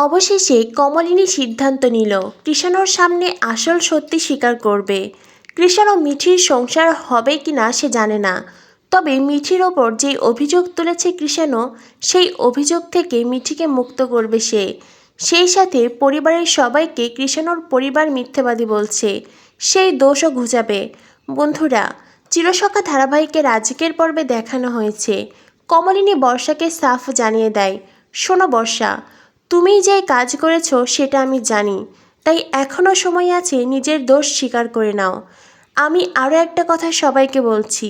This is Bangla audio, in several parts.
অবশেষে কমলিনী সিদ্ধান্ত নিল কৃষাণর সামনে আসল সত্যি স্বীকার করবে। কৃষাণ ও মিঠির সংসার হবে কিনা সে জানে না, তবে মিঠির ওপর যেই অভিযোগ তুলেছে কৃষাণ, সেই অভিযোগ থেকে মিঠিকে মুক্ত করবে সে। সেই সাথে পরিবারের সবাইকে কৃষাণর পরিবার মিথ্যাবাদী বলছে, সেই দোষও ঘুচাবে। বন্ধুরা, চিরসখা ধারাবাহিকের আজকের পর্বে দেখানো হয়েছে কমলিনী বর্ষাকে সাফ জানিয়ে দেয়, শোনো বর্ষা, তুমি যে কাজ করেছো সেটা আমি জানি, তাই এখনও সময় আছে নিজের দোষ স্বীকার করে নাও। আমি আরও একটা কথা সবাইকে বলছি,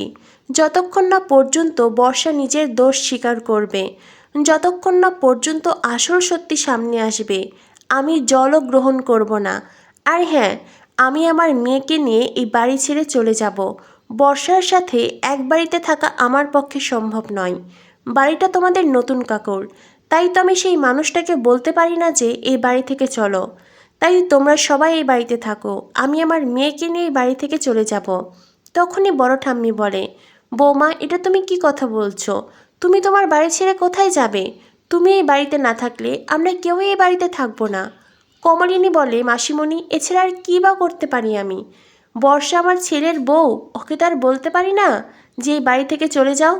যতক্ষণ না পর্যন্ত বর্ষা নিজের দোষ স্বীকার করবে, যতক্ষণ না পর্যন্ত আসল সত্যি সামনে আসবে, আমি জলও গ্রহণ করব না। আর হ্যাঁ, আমি আমার মেয়েকে নিয়ে এই বাড়ি ছেড়ে চলে যাব। বর্ষার সাথে এক বাড়িতে থাকা আমার পক্ষে সম্ভব নয়। বাড়িটা তোমাদের নতুন কাকুর, তাই তো আমি সেই মানুষটাকে বলতে পারি না যে এই বাড়ি থেকে চলো। তাই তোমরা সবাই এই বাড়িতে থাকো, আমি আমার মেয়েকে নিয়ে এই বাড়ি থেকে চলে যাব। তখনই বড় ঠাম্মি বলে, বৌমা, এটা তুমি কি কথা বলছো? তুমি তোমার বাড়ি ছেড়ে কোথায় যাবে? তুমি এই বাড়িতে না থাকলে আমরা কেউই এই বাড়িতে থাকবো না। কমলিনী বলে, মাসিমণি, এছাড়া আর কী বা করতে পারি আমি? বর্ষা আমার ছেলের বউ, ওকে তার বলতে পারি না যে এই বাড়ি থেকে চলে যাও?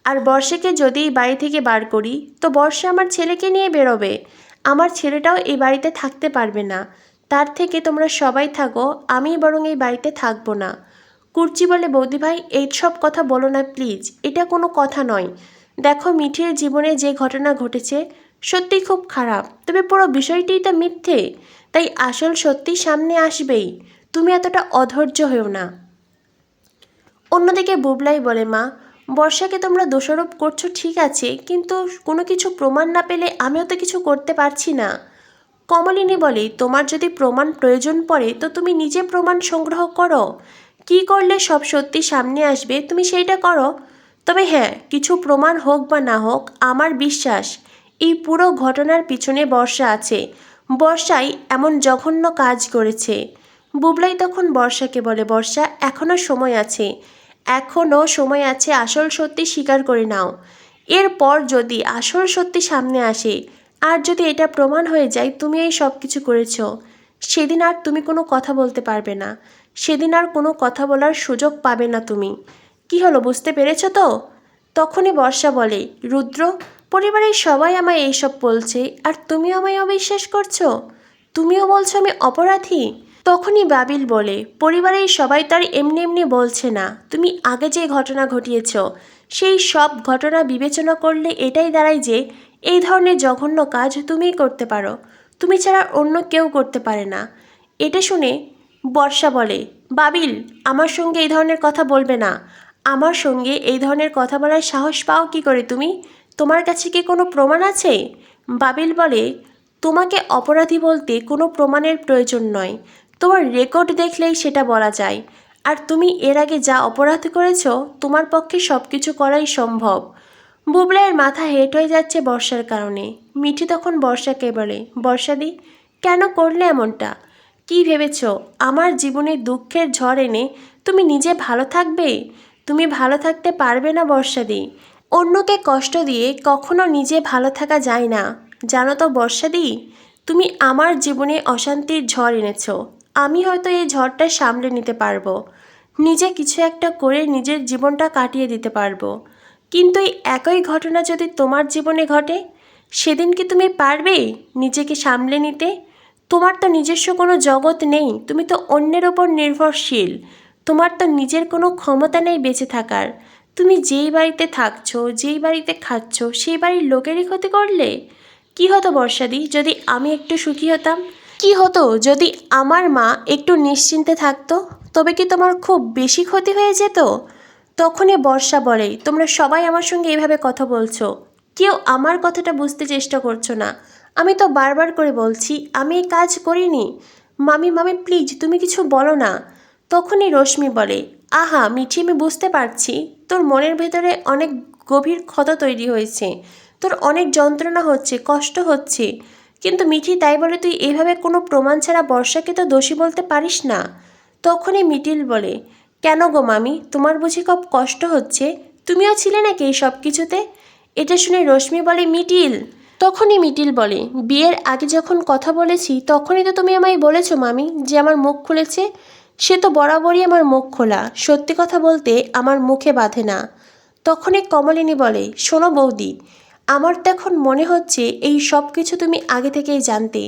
আর বর্ষাকে যদি এই বাড়ি থেকে বার করি তো বর্ষা আমার ছেলেকে নিয়ে বেরোবে, আমার ছেলেটাও এই বাড়িতে থাকতে পারবে না। তার থেকে তোমরা সবাই থাকো, আমি বরং এই বাড়িতে থাকবো না। কুর্চি বলে, বৌদি ভাই, এইসব কথা বলো না প্লিজ, এটা কোনো কথা নয়। দেখো, মিঠির জীবনে যে ঘটনা ঘটেছে সত্যি খুব খারাপ, তবে পুরো বিষয়টিই তো মিথ্যে, তাই আসল সত্যি সামনে আসবেই। তুমি এতটা অধৈর্য হও না। অন্যদিকে বুবলাই বলে, মা, বর্ষাকে তোমরা দোষারোপ করছো ঠিক আছে, কিন্তু কোনো কিছু প্রমাণ না পেলে আমিও তো কিছু করতে পারছি না। কমলিনী বলে, তোমার যদি প্রমাণ প্রয়োজন পড়ে তো তুমি নিজে প্রমাণ সংগ্রহ করো, কি করলে সব সত্যি সামনে আসবে তুমি সেইটা করো। তবে হ্যাঁ, কিছু প্রমাণ হোক বা না হোক, আমার বিশ্বাস এই পুরো ঘটনার পিছনে বর্ষা আছে। বর্ষাই এমন জঘন্য কাজ করেছে। বুবলাই তখন বর্ষাকে বলে, বর্ষা, এখনও সময় আছে, এখনও সময় আছে, আসল সত্যি স্বীকার করে নাও। এরপর যদি আসল সত্যি সামনে আসে আর যদি এটা প্রমাণ হয়ে যায় তুমি এই সব কিছু করেছ, সেদিন আর তুমি কোনো কথা বলতে পারবে না, সেদিন আর কোনো কথা বলার সুযোগ পাবে না তুমি। কি হলো, বুঝতে পেরেছ তো? তখনই বর্ষা বলে, রুদ্র, পরিবারের সবাই আমায় এইসব বলছে আর তুমিও আমায় অবিশ্বাস করছো, তুমিও বলছো আমি অপরাধী। তখনই বাবিল বলে, পরিবারের সবাই তার এমনি এমনি বলছে না, তুমি আগে যে ঘটনা ঘটিয়েছ সেই সব ঘটনা বিবেচনা করলে এটাই দাঁড়ায় যে এই ধরনের জঘন্য কাজ তুমিই করতে পারো, তুমি ছাড়া অন্য কেউ করতে পারে না। এটা শুনে বর্ষা বলে, বাবিল, আমার সঙ্গে এই ধরনের কথা বলবে না, আমার সঙ্গে এই ধরনের কথা বলার সাহস পাও কি করে তুমি? তোমার কাছে কি কোনো প্রমাণ আছে? বাবিল বলে, তোমাকে অপরাধী বলতে কোনো প্রমাণের প্রয়োজন নয়, তোমার রেকর্ড দেখলেই সেটা বলা যায়। আর তুমি এর আগে যা অপরাধ করেছ তোমার পক্ষে সব কিছু করাই সম্ভব। বুবলাইয়ের মাথা হেঁট হয়ে যাচ্ছে বর্ষার কারণে। মিঠি তখন বর্ষাকে বলে, বর্ষাদি, কেন করলে এমনটা? কি ভেবেছ আমার জীবনে দুঃখের ঝড় এনে তুমি নিজে ভালো থাকবে? তুমি ভালো থাকতে পারবে না বর্ষাদি। অন্যকে কষ্ট দিয়ে কখনো নিজে ভালো থাকা যায় না, জানো তো বর্ষাদি? তুমি আমার জীবনে অশান্তির ঝড় এনেছ, আমি হয়তো এই ঝড়টা সামলে নিতে পারবো, নিজে কিছু একটা করে নিজের জীবনটা কাটিয়ে দিতে পারবো, কিন্তু এই একই ঘটনা যদি তোমার জীবনে ঘটে, সেদিন কি তুমি পারবে নিজেকে সামলে নিতে? তোমার তো নিজস্ব কোনো জগৎ নেই, তুমি তো অন্যের ওপর নির্ভরশীল, তোমার তো নিজের কোনো ক্ষমতা নেই বেঁচে থাকার। তুমি যেই বাড়িতে থাকছো, যেই বাড়িতে খাচ্ছ, সেই বাড়ির লোকেরই ক্ষতি করলে। কি হতো বর্ষাদি যদি আমি একটু সুখী হতাম? কি হতো যদি আমার মা একটু নিশ্চিন্তে থাকতো? তবে কি তোমার খুব বেশি ক্ষতি হয়ে যেত? তখনই বর্ষা বলে, তোমরা সবাই আমার সঙ্গে এভাবে কথা বলছো, কেউ আমার কথাটা বুঝতে চেষ্টা করছো না। আমি তো বারবার করে বলছি আমি এই কাজ করিনি। মামি, মামি, প্লিজ তুমি কিছু বলো না। তখনই রশ্মি বলে, আহা মিঠি, আমি বুঝতে পারছি তোর মনের ভেতরে অনেক গভীর ক্ষত তৈরি হয়েছে, তোর অনেক যন্ত্রণা হচ্ছে, কষ্ট হচ্ছে, কিন্তু মিঠি তাই বলে তুই এভাবে কোনো প্রমাণ ছাড়া বর্ষাকে তো দোষী বলতে পারিস না। তখনই মিটিল বলে, কেন গো মামি, তোমার বুঝি খুব কষ্ট হচ্ছে? তুমিও ছিলে নাকি এই সব কিছুতে? এটা শুনে রশ্মি বলে, মিটিল, তখনই মিটিল বলে, বিয়ের আগে যখন কথা বলেছি তখনই তো তুমি আমায় বলেছো মামি যে আমার মুখ খুলেছে। সে তো বরাবরই আমার মুখ খোলা, সত্যি কথা বলতে আমার মুখে বাঁধে না। তখনই কমলিনী বলে, শোনো বৌদি, আমার তো এখন মনে হচ্ছে এই সব কিছু তুমি আগে থেকেই জানতে,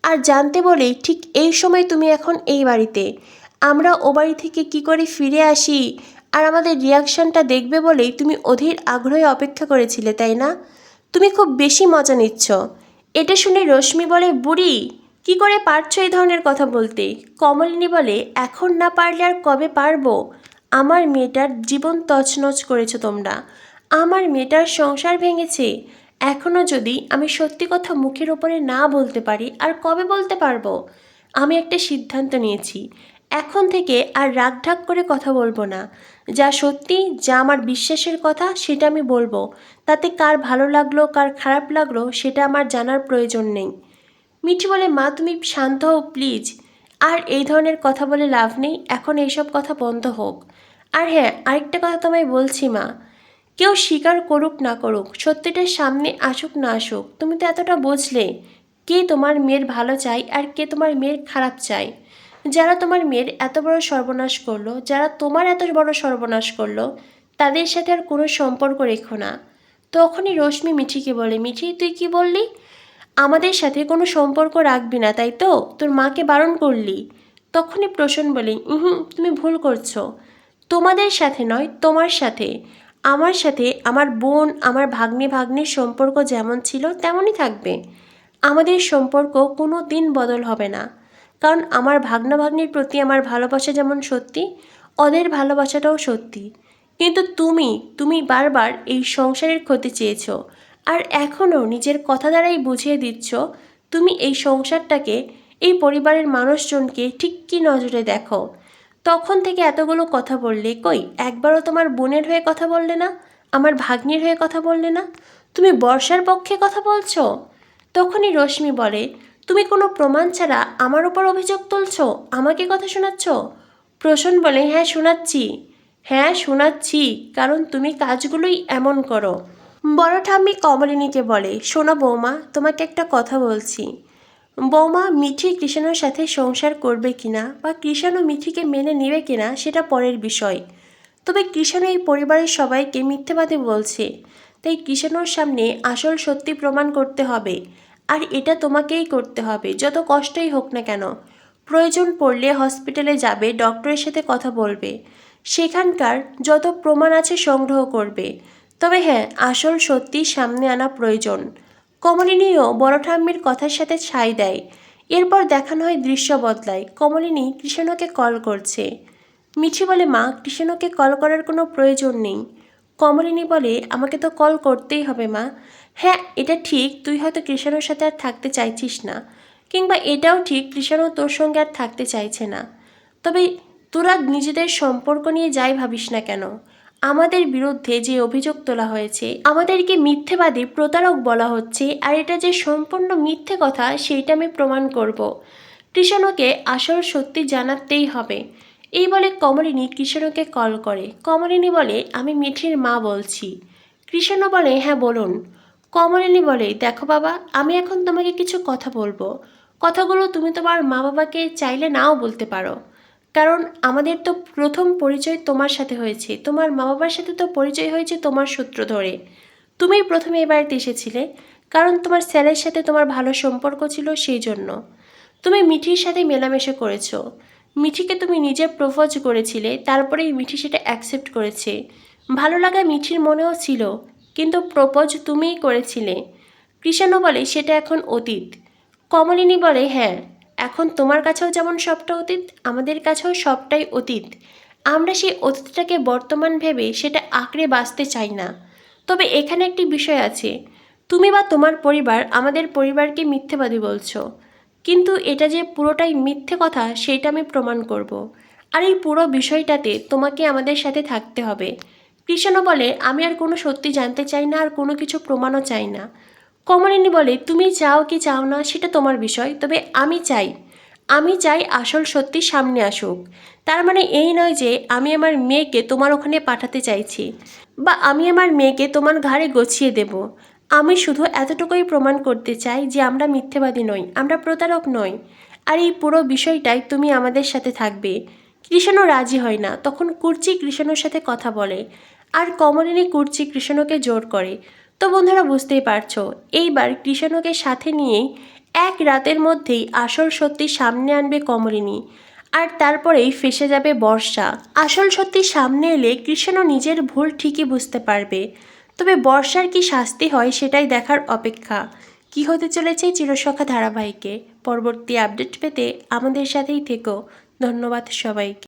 আর জানতে বলেই ঠিক এই সময় তুমি এখন এই বাড়িতে। আমরা ও বাড়ি থেকে কী করে ফিরে আসি আর আমাদের রিয়াকশানটা দেখবে বলেই তুমি অধীর আগ্রহে অপেক্ষা করেছিলে, তাই না? তুমি খুব বেশি মজা নিচ্ছ। এটা শুনে রশ্মি বলে, বুড়ি কি করে পারছো এই ধরনের কথা বলতে? কমলিনী বলে, এখন না পারলে আর কবে পারবো? আমার মেয়েটার জীবন তছনছ করেছো তোমরা, আমার মেয়েটার সংসার ভেঙেছে। এখনও যদি আমি সত্যি কথা মুখের ওপরে না বলতে পারি আর কবে বলতে পারবো? আমি একটা সিদ্ধান্ত নিয়েছি, এখন থেকে আর রাগঢাক করে কথা বলবো না। যা সত্যি, যা আমার বিশ্বাসের কথা সেটা আমি বলবো। তাতে কার ভালো লাগলো কার খারাপ লাগলো সেটা আমার জানার প্রয়োজন নেই। মিঠি বলে, মা তুমি শান্ত হও প্লিজ। আর এই ধরনের কথা বলে লাভ নেই, এখন এইসব কথা বন্ধ হোক। আর হ্যাঁ, আরেকটা কথা তোমায় বলছি মা, কেউ স্বীকার করুক না করুক, সত্যিটার সামনে আসুক না আসুক, তুমি তো এতটা বুঝলে কে তোমার মেয়ের ভালো চাই আর কে তোমার মেয়ের খারাপ চাই। যারা তোমার মেয়ের এত বড় সর্বনাশ করলো, যারা তোমার এত বড় সর্বনাশ করলো, তাদের সাথে আর কোনো সম্পর্ক রেখো না। তখনই রশ্মি মিঠিকে বলে, মিঠি তুই কি বললি? আমাদের সাথে কোনো সম্পর্ক রাখবি না তাই তো? তোর মাকে বারণ করলি? তখনই প্রসন্ন বলে, তুমি ভুল করছো। তোমাদের সাথে নয়, তোমার সাথে। আমার সাথে আমার বোন, আমার ভাগ্নির সম্পর্ক যেমন ছিল তেমনই থাকবে। আমাদের সম্পর্ক কোনো দিন বদল হবে না, কারণ আমার ভাগ্নির প্রতি আমার ভালোবাসা যেমন সত্যি, ওদের ভালোবাসাটাও সত্যি। কিন্তু তুমি বারবার এই সংসারের ক্ষতি চেয়েছো, আর এখনও নিজের কথা দ্বারাই বুঝিয়ে দিচ্ছ তুমি এই সংসারটাকে, এই পরিবারের মানুষজনকে ঠিক কী নজরে দেখো। তখন থেকে এতগুলো কথা বললে, কই একবারও তোমার বোনের হয়ে কথা বললে না, আমার ভাগ্নির হয়ে কথা বললে না, তুমি বর্ষার পক্ষে কথা বলছো। তখনই রশ্মি বলে, তুমি কোনো প্রমাণ ছাড়া আমার ওপর অভিযোগ তুলছো, আমাকে কথা শোনাচ্ছ? প্রসন্ন বলে, হ্যাঁ শোনাচ্ছি, কারণ তুমি কাজগুলোই এমন করো। বড় ঠাম্মি কমলিনীকে বলে, শোনো বৌমা, তোমাকে একটা কথা বলছি। বৌমা, মিঠি কৃষাণুর সাথে সংসার করবে কিনা বা কৃষাণু মিঠিকে মেনে নেবে কিনা সেটা পরের বিষয়। তবে কৃষাণু এই পরিবারের সবাইকে মিথ্যেবাদী বলছে, তাই কৃষাণুর সামনে আসল সত্যি প্রমাণ করতে হবে। আর এটা তোমাকেই করতে হবে, যত কষ্টই হোক না কেন। প্রয়োজন পড়লে হসপিটালে যাবে, ডক্টরের সাথে কথা বলবে, সেখানকার যত প্রমাণ আছে সংগ্রহ করবে। তবে হ্যাঁ, আসল সত্যি সামনে আনা প্রয়োজন। কমলিনীও বড় ঠাম্মির কথার সাথে ছাই দেয়। এরপর দেখানো হয় দৃশ্য বদলায়, কমলিনী কৃষাণুকে কল করছে। মিঠি বলে, মা কৃষাণুকে কল করার কোনো প্রয়োজন নেই। কমলিনী বলে, আমাকে তো কল করতেই হবে মা। হ্যাঁ এটা ঠিক, তুই হয়তো কৃষাণুর সাথে আর থাকতে চাইছিস না, কিংবা এটাও ঠিক কৃষাণু তোর সঙ্গে আর থাকতে চাইছে না। তবে তোরা নিজেদের সম্পর্ক নিয়ে যাই ভাবিস না কেন, আমাদের বিরুদ্ধে যে অভিযোগ তোলা হয়েছে, আমাদেরকে মিথ্যেবাদী প্রতারক বলা হচ্ছে, আর এটা যে সম্পূর্ণ মিথ্যে কথা সেইটা আমি প্রমাণ করব। কৃষাণুকে আসল সত্যি জানাতেই হবে। এই বলে কমলিনী কৃষাণুকে কল করে। কমলিনী বলে, আমি মিঠির মা বলছি। কৃষাণু বলে, হ্যাঁ বলুন। কমলিনী বলে, দেখো বাবা, আমি এখন তোমাকে কিছু কথা বলবো। কথাগুলো তুমি তোমার মা বাবাকে চাইলে নাও বলতে পারো, কারণ আমাদের তো প্রথম পরিচয় তোমার সাথে হয়েছে, তোমার মা বাবার সাথে তো পরিচয় হয়েছে তোমার সূত্র ধরে। তুমিই প্রথমে এ বাড়িতে এসেছিলে, কারণ তোমার স্যারের সাথে তোমার ভালো সম্পর্ক ছিল, সেই জন্য তুমি মিঠির সাথে মেলামেশা করেছো। মিঠিকে তুমি নিজে প্রপোজ করেছিলে, তারপরেই মিঠি সেটা অ্যাকসেপ্ট করেছে। ভালো লাগা মিঠির মনেও ছিল, কিন্তু প্রপোজ তুমিই করেছিলে। কৃষাণু বলে, সেটা এখন অতীত। কমলিনী বলে, হ্যাঁ, এখন তোমার কাছেও যেমন সবটা অতীত, আমাদের কাছেও সবটাই অতীত। আমরা সেই অতীতটাকে বর্তমান ভেবে সেটা আঁকড়ে বাঁচতে চাই না। তবে এখানে একটি বিষয় আছে, তুমি বা তোমার পরিবার আমাদের পরিবারকে মিথ্যেবাদী বলছো, কিন্তু এটা যে পুরোটাই মিথ্যে কথা সেইটা আমি প্রমাণ করব। আর এই পুরো বিষয়টাতে তোমাকে আমাদের সাথে থাকতে হবে। কৃষ্ণ বলে, আমি আর কোনো সত্যি জানতে চাই না, আর কোনো কিছু প্রমাণও চাই না। কমলিনী বলে, তুমি চাও কি চাও না সেটা তোমার বিষয়, তবে আমি চাই আসল সত্যি সামনে আসুক। তার মানে এই নয় যে আমি আমার মেয়েকে তোমার ওখানে পাঠাতে চাইছি, বা আমি আমার মেয়েকে তোমার ঘাড়ে গছিয়ে দেব। আমি শুধু এতটুকুই প্রমাণ করতে চাই যে আমরা মিথ্যেবাদী নই, আমরা প্রতারক নই। আর এই পুরো বিষয়টাই তুমি আমাদের সাথে থাকবে। কৃষ্ণ রাজি হয় না, তখন কুর্চি কৃষ্ণর সাথে কথা বলে আর কমলিনী কুর্চি কৃষ্ণকে জোর করে। তো বন্ধুরা বুঝতেই পারছো, এইবার কৃষ্ণকে সাথে নিয়েই এক রাতের মধ্যেই আসল সত্যি সামনে আনবে কমলিনী। আর তারপরেই ফেঁসে যাবে বর্ষা। আসল সত্যি সামনে এলে কৃষ্ণ নিজের ভুল ঠিকই বুঝতে পারবে। তবে বর্ষার কি শাস্তি হয় সেটাই দেখার অপেক্ষা। কি হতে চলেছে চিরসখা ধারাবাহিকে পরবর্তী আপডেট পেতে আমাদের সাথেই থেকো। ধন্যবাদ সবাইকে।